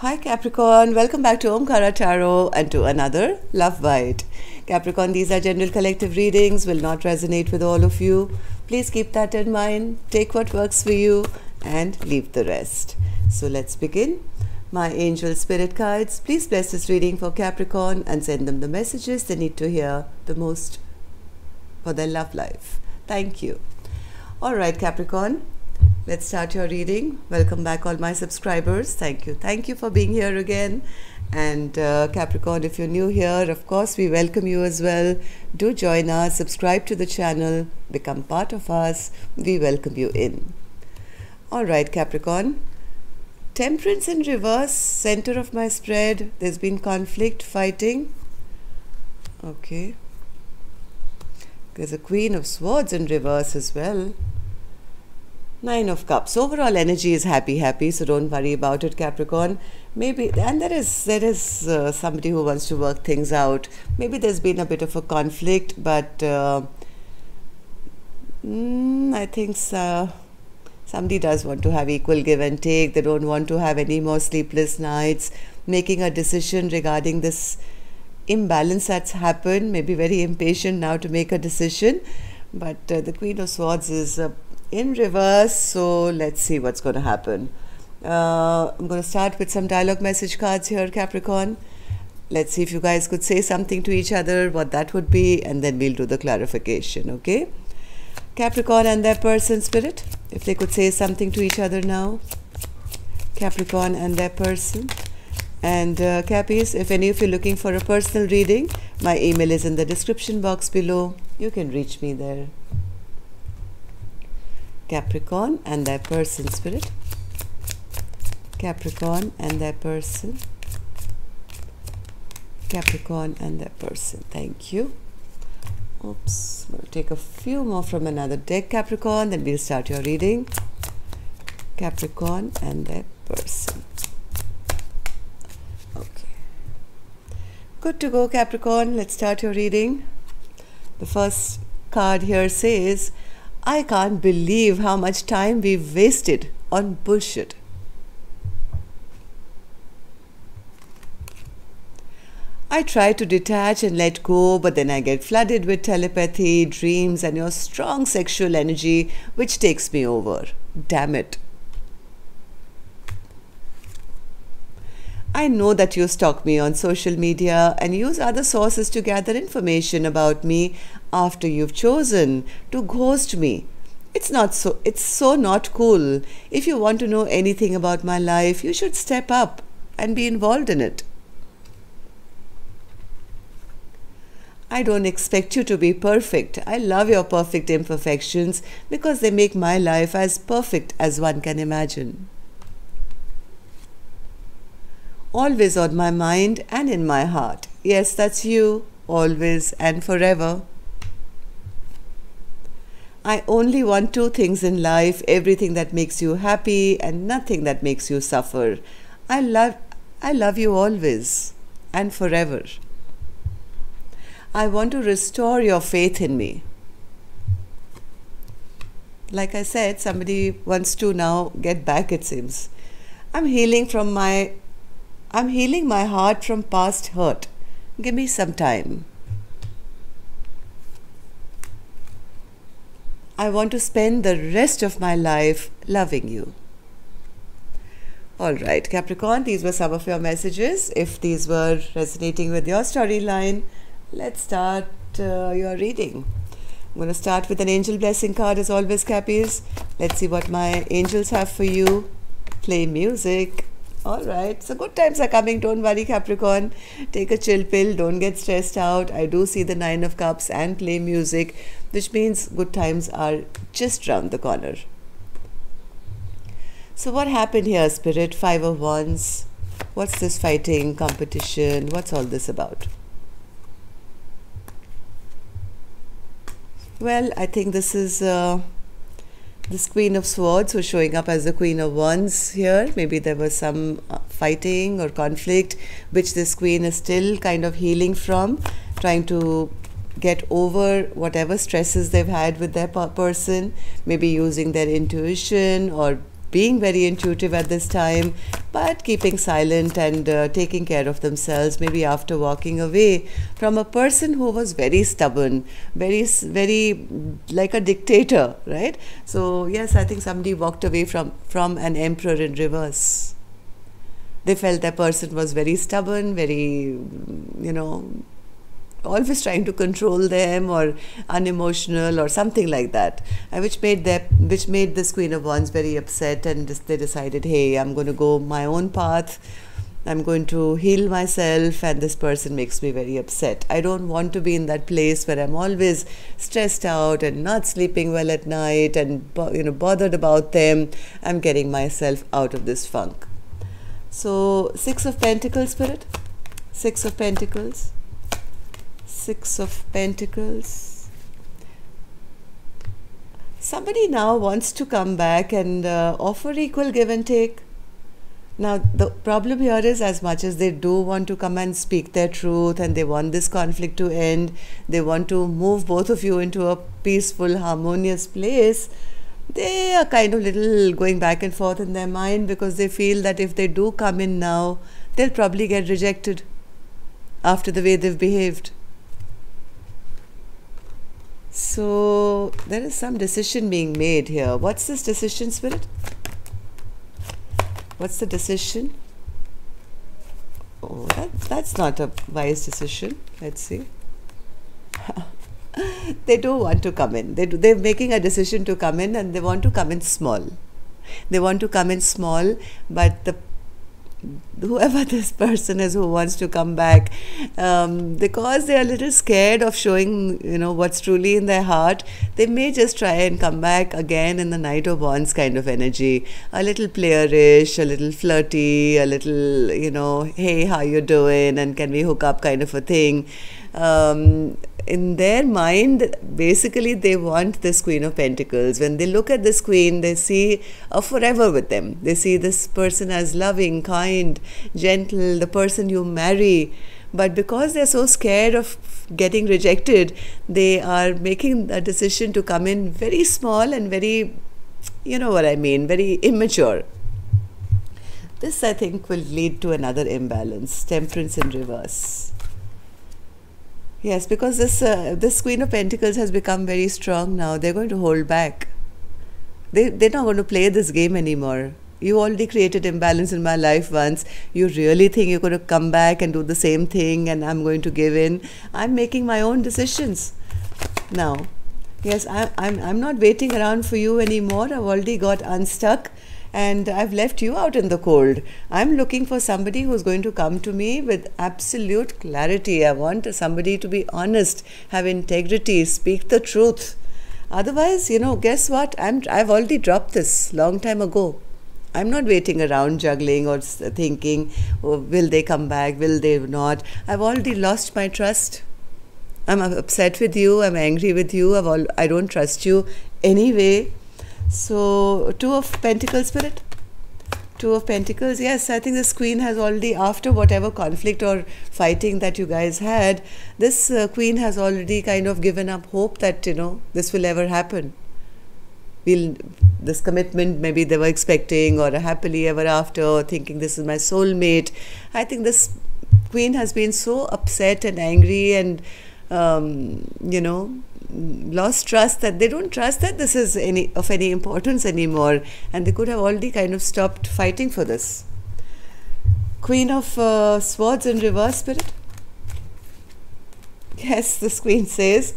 Hi Capricorn, welcome back to Omkara Tarot and to another Love Bite. Capricorn, these are general collective readings, will not resonate with all of you. Please keep that in mind, take what works for you and leave the rest. So let's begin. My angel spirit guides, please bless this reading for Capricorn and send them the messages they need to hear the most for their love life. Thank you. Alright Capricorn, let's start your reading. Welcome back all my subscribers. Thank you. Thank you for being here again. And Capricorn, if you're new here, of course, we welcome you as well. Do join us, subscribe to the channel, become part of us. We welcome you in. All right, Capricorn. Temperance in reverse, center of my spread. There's been conflict, fighting. Okay. There's a Queen of Swords in reverse as well. Nine of Cups. Overall energy is happy, so don't worry about it, Capricorn. Maybe, and there is somebody who wants to work things out. Maybe there's been a bit of a conflict, but I think somebody does want to have equal give and take. They don't want to have any more sleepless nights, making a decision regarding this imbalance that's happened. Maybe very impatient now to make a decision, but the Queen of Swords is in reverse, so let's see what's going to happen. I'm going to start with some dialogue message cards here, Capricorn. Let's see if you guys could say something to each other, what that would be, and then we'll do the clarification, okay? Capricorn and their person, spirit, if they could say something to each other now. Capricorn and their person. And Cappies, if any of you are looking for a personal reading, my email is in the description box below. You can reach me there. Capricorn and their person, spirit. Capricorn and their person. Capricorn and their person. Thank you. Oops. I'm going to take a few more from another deck, Capricorn, then we'll start your reading. Capricorn and their person. Okay. Good to go, Capricorn. Let's start your reading. The first card here says, I can't believe how much time we've wasted on bullshit. I try to detach and let go, but then I get flooded with telepathy, dreams, and your strong sexual energy, which takes me over. Damn it. I know that you stalk me on social media and use other sources to gather information about me after you've chosen to ghost me. It's so not cool. If you want to know anything about my life, you should step up and be involved in it. I don't expect you to be perfect. I love your perfect imperfections because they make my life as perfect as one can imagine. Always on my mind and in my heart. Yes, that's you, always and forever. I only want two things in life, everything that makes you happy and nothing that makes you suffer. I love you always and forever. I want to restore your faith in me. Like I said, somebody wants to now get back, it seems. I'm healing my heart from past hurt. Give me some time. I want to spend the rest of my life loving you. All right, Capricorn, these were some of your messages. If these were resonating with your storyline, let's start your reading. I'm going to start with an angel blessing card as always, Cappies. Let's see what my angels have for you. Play music. All right, so good times are coming. Don't worry, Capricorn. Take a chill pill. Don't get stressed out. I do see the Nine of Cups and play music, which means good times are just round the corner. So what happened here, Spirit? Five of Wands. What's this fighting, competition? What's all this about? Well, I think this is this Queen of Swords who's showing up as the Queen of Wands here. Maybe there was some fighting or conflict, which this Queen is still kind of healing from, trying to get over whatever stresses they've had with their person, maybe using their intuition or being very intuitive at this time, but keeping silent and taking care of themselves, maybe after walking away from a person who was very stubborn, very like a dictator, right? So yes, I think somebody walked away from an emperor in reverse. They felt that person was very stubborn, very, always trying to control them, or unemotional or something like that, which made this Queen of Wands very upset, and they decided, hey, I'm going to go my own path, I'm going to heal myself, and this person makes me very upset. I don't want to be in that place where I'm always stressed out and not sleeping well at night and bothered about them. I'm getting myself out of this funk. So 6 of Pentacles, Spirit. 6 of Pentacles. 6 of Pentacles. Somebody now wants to come back and offer equal give and take. Now, the problem here is, as much as they do want to come and speak their truth and they want this conflict to end, they want to move both of you into a peaceful, harmonious place, they are kind of little going back and forth in their mind, because they feel that if they do come in now, they'll probably get rejected after the way they've behaved. So there is some decision being made here. What's this decision, Spirit? What's the decision? Oh, that's not a wise decision. Let's see. They do want to come in. They're making a decision to come in, and they want to come in small. They want to come in small, but whoever this person is who wants to come back, because they are a little scared of showing, what's truly in their heart, they may just try and come back again in the Knight of Wands kind of energy, a little playerish, a little flirty, a little, hey, how you doing, and can we hook up kind of a thing. In their mind, basically, they want this Queen of Pentacles. When they look at this Queen, they see a forever with them. They see this person as loving, kind, gentle, the person you marry. But because they're so scared of getting rejected, they are making a decision to come in very small and very, very immature. This, I think, will lead to another imbalance. Temperance in reverse. Yes, because this Queen of Pentacles has become very strong now. They're going to hold back. They're not going to play this game anymore. You already created imbalance in my life once. You really think you're going to come back and do the same thing and I'm going to give in? I'm making my own decisions now. Yes, I'm not waiting around for you anymore. I've already got unstuck. And I've left you out in the cold. I'm looking for somebody who's going to come to me with absolute clarity. I want somebody to be honest, have integrity, speak the truth. Otherwise, guess what? I've already dropped this long time ago. I'm not waiting around juggling or thinking, oh, will they come back? Will they not? I've already lost my trust. I'm upset with you. I'm angry with you. I don't trust you anyway. So, 2 of Pentacles, Spirit. 2 of Pentacles. Yes, I think this Queen has already, after whatever conflict or fighting that you guys had, this Queen has already kind of given up hope that, this will ever happen. This commitment maybe they were expecting, or a happily ever after, or thinking this is my soulmate. I think this Queen has been so upset and angry and, lost trust, that they don't trust that this is of any importance anymore, and they could have already kind of stopped fighting for this. Queen of Swords in reverse, Spirit. Yes, this Queen says,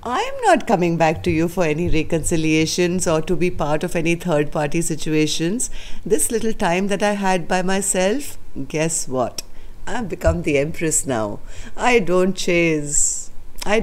I'm not coming back to you for any reconciliations or to be part of any third-party situations. This little time that I had by myself, guess what? I've become the Empress now. I don't chase. I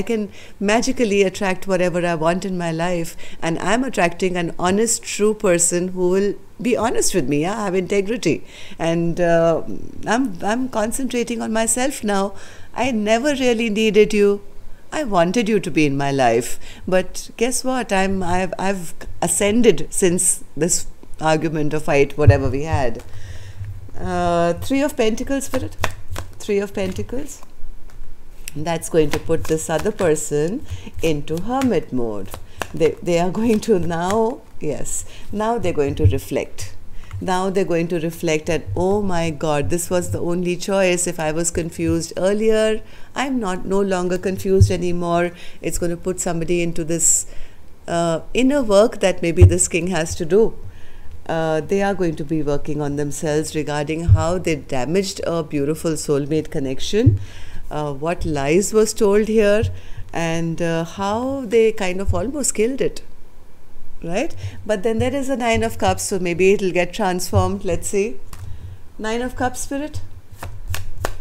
can magically attract whatever I want in my life, and I'm attracting an honest, true person who will be honest with me. I have integrity, and I'm concentrating on myself now. I never really needed you. I wanted you to be in my life, but guess what? I've ascended since this argument or fight, whatever we had. 3 of Pentacles, Spirit. 3 of Pentacles. That's going to put this other person into hermit mode. They are going to now, yes, now they're going to reflect. Now they're going to reflect at, oh my God, this was the only choice. If I was confused earlier, I'm no longer confused anymore. It's going to put somebody into this inner work that maybe this king has to do. They are going to be working on themselves regarding how they damaged a beautiful soulmate connection, what lies was told here, and how they kind of almost killed it. Right? But then there is a Nine of Cups, so maybe it will get transformed. Let's see. Nine of Cups, Spirit.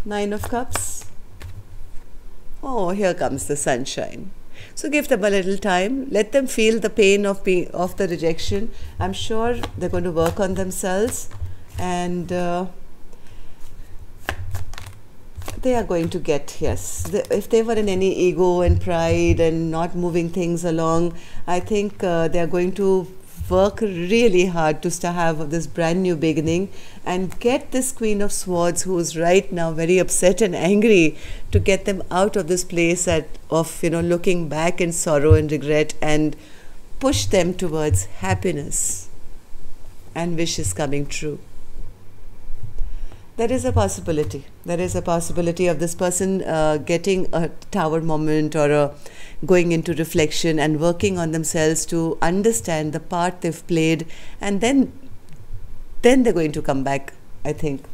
Nine of Cups. Oh, here comes the sunshine. So give them a little time. Let them feel the pain of the rejection. I'm sure they're going to work on themselves, and they are going to get, yes. If they were in any ego and pride and not moving things along, I think they are going to work really hard to have this brand new beginning and get this Queen of Swords, who is right now very upset and angry, to get them out of this place of looking back in sorrow and regret, and push them towards happiness and wishes coming true. There is a possibility. There is a possibility of this person getting a tower moment, or going into reflection and working on themselves to understand the part they've played, and then they're going to come back, I think,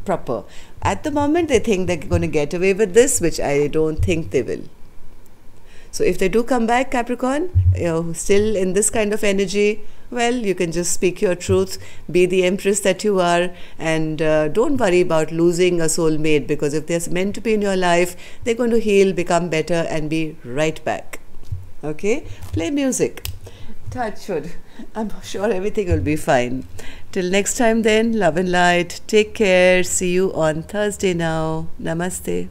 proper. At the moment, they think they're going to get away with this, which I don't think they will. So if they do come back, Capricorn, still in this kind of energy, well, you can just speak your truth, be the empress that you are, and don't worry about losing a soulmate, because if they're meant to be in your life, they're going to heal, become better, and be right back. Okay? Play music. Touch wood. I'm sure everything will be fine. Till next time then, love and light. Take care. See you on Thursday now. Namaste.